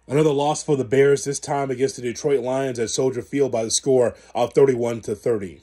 Another loss for the Bears, this time against the Detroit Lions at Soldier Field by the score of 31-30.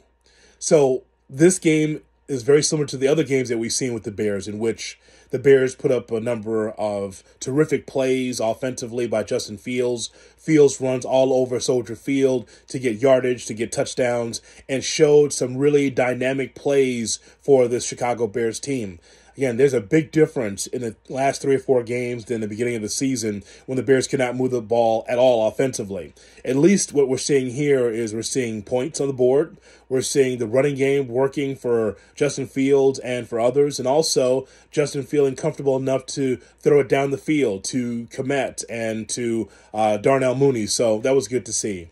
So this game is very similar to the other games that we've seen with the Bears, in which the Bears put up a number of terrific plays offensively by Justin Fields. Fields runs all over Soldier Field to get yardage, to get touchdowns, and showed some really dynamic plays for the Chicago Bears team. Again, there's a big difference in the last 3 or 4 games than the beginning of the season when the Bears could not move the ball at all offensively. At least what we're seeing here is we're seeing points on the board. We're seeing the running game working for Justin Fields and for others, and also Justin feeling comfortable enough to throw it down the field to Kmet and to Darnell Mooney. So that was good to see.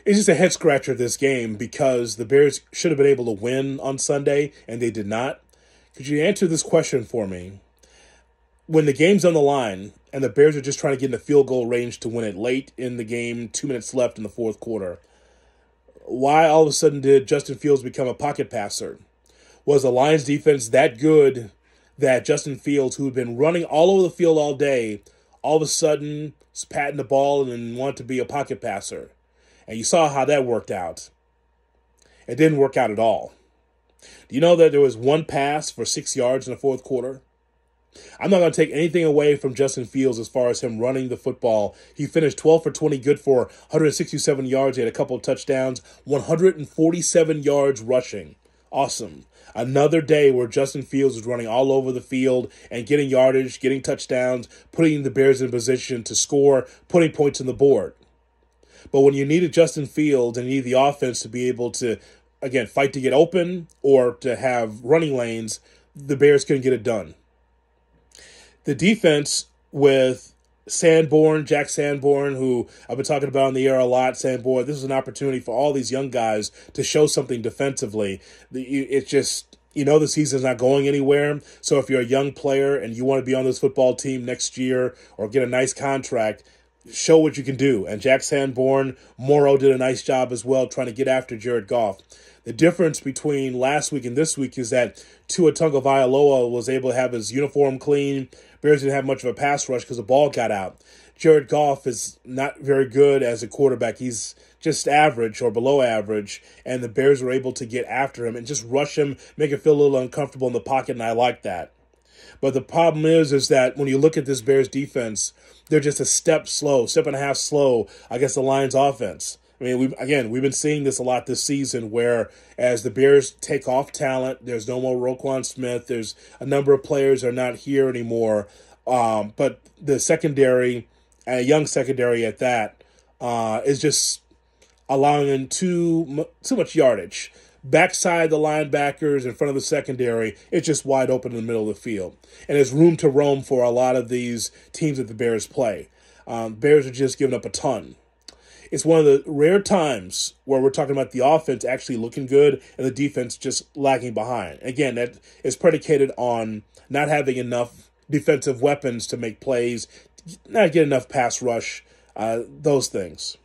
It's just a head scratcher this game because the Bears should have been able to win on Sunday, and they did not. Could you answer this question for me? When the game's on the line and the Bears are just trying to get in the field goal range to win it late in the game, 2 minutes left in the fourth quarter, why all of a sudden did Justin Fields become a pocket passer? Was the Lions defense that good that Justin Fields, who had been running all over the field all day, all of a sudden was patting the ball and wanted to be a pocket passer? And you saw how that worked out. It didn't work out at all. Do you know that there was one pass for 6 yards in the fourth quarter? I'm not going to take anything away from Justin Fields as far as him running the football. He finished 12 for 20, good for 167 yards. He had a couple of touchdowns, 147 yards rushing. Awesome. Another day where Justin Fields is running all over the field and getting yardage, getting touchdowns, putting the Bears in position to score, putting points on the board. But when you needed Justin Fields and you need the offense to be able to, again, fight to get open or to have running lanes, the Bears couldn't get it done. The defense with Jack Sanborn, who I've been talking about in the air a lot, saying, boy, this is an opportunity for all these young guys to show something defensively. It's just, the season's not going anywhere. So if you're a young player and you want to be on this football team next year or get a nice contract, show what you can do. And Jack Sanborn, Morrow did a nice job as well trying to get after Jared Goff. The difference between last week and this week is that Tua Tagovailoa was able to have his uniform clean. Bears didn't have much of a pass rush because the ball got out. Jared Goff is not very good as a quarterback. He's just average or below average, and the Bears were able to get after him and just rush him, make him feel a little uncomfortable in the pocket, and I like that. But the problem is that when you look at this Bears defense, they're just a step and a half slow against the Lions offense. I mean, we've been seeing this a lot this season where as the Bears take off talent, there's no more Roquan Smith. There's a number of players are not here anymore. But the secondary, a young secondary at that, is just allowing them too much yardage. Backside the linebackers in front of the secondary, it's just wide open in the middle of the field. And there's room to roam for a lot of these teams that the Bears play. Bears are just giving up a ton. It's one of the rare times where we're talking about the offense actually looking good and the defense just lagging behind. Again, that is predicated on not having enough defensive weapons to make plays, not get enough pass rush, those things.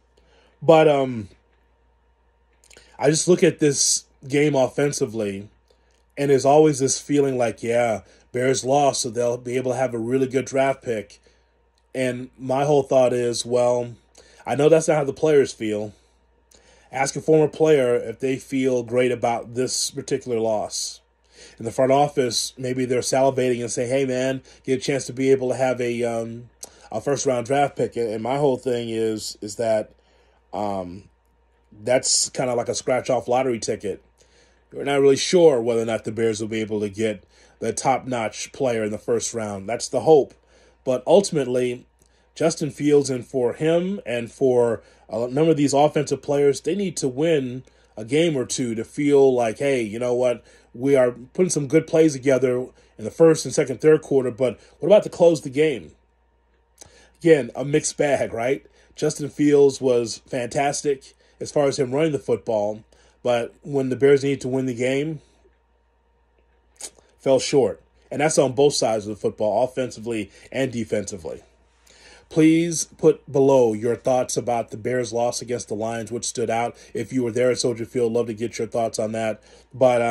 But I just look at this game offensively, and there's always this feeling like, yeah, Bears lost, so they'll be able to have a really good draft pick. And my whole thought is, well, I know that's not how the players feel. Ask a former player if they feel great about this particular loss. In the front office, maybe they're salivating and say, hey, man, get a chance to be able to have a first-round draft pick. And my whole thing is that that's kind of like a scratch-off lottery ticket. We're not really sure whether or not the Bears will be able to get the top-notch player in the first round. That's the hope. But ultimately, Justin Fields, and for him and for a number of these offensive players, they need to win a game or two to feel like, hey, you know what, we are putting some good plays together in the first and second, third quarter, but what about to close the game? Again, a mixed bag, right? Justin Fields was fantastic as far as him running the football, but when the Bears needed to win the game, fell short. And that's on both sides of the football, offensively and defensively. Please put below your thoughts about the Bears' loss against the Lions, which stood out. If you were there at Soldier Field, love to get your thoughts on that. But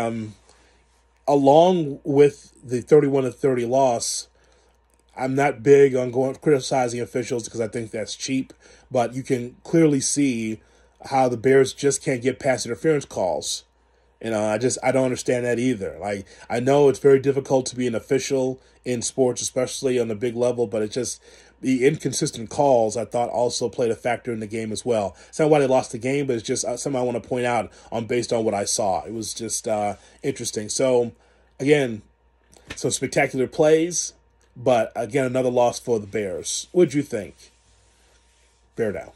along with the 31-30 loss, I'm not big on going criticizing officials because I think that's cheap, but you can clearly see how the Bears just can't get past interference calls. I don't understand that either. Like, I know it's very difficult to be an official in sports, especially on the big level, but it's just the inconsistent calls I thought also played a factor in the game as well. It's not why they lost the game, but it's just something I want to point out based on what I saw. It was just interesting. So, again, some spectacular plays, but again, another loss for the Bears. What'd you think? Bear down.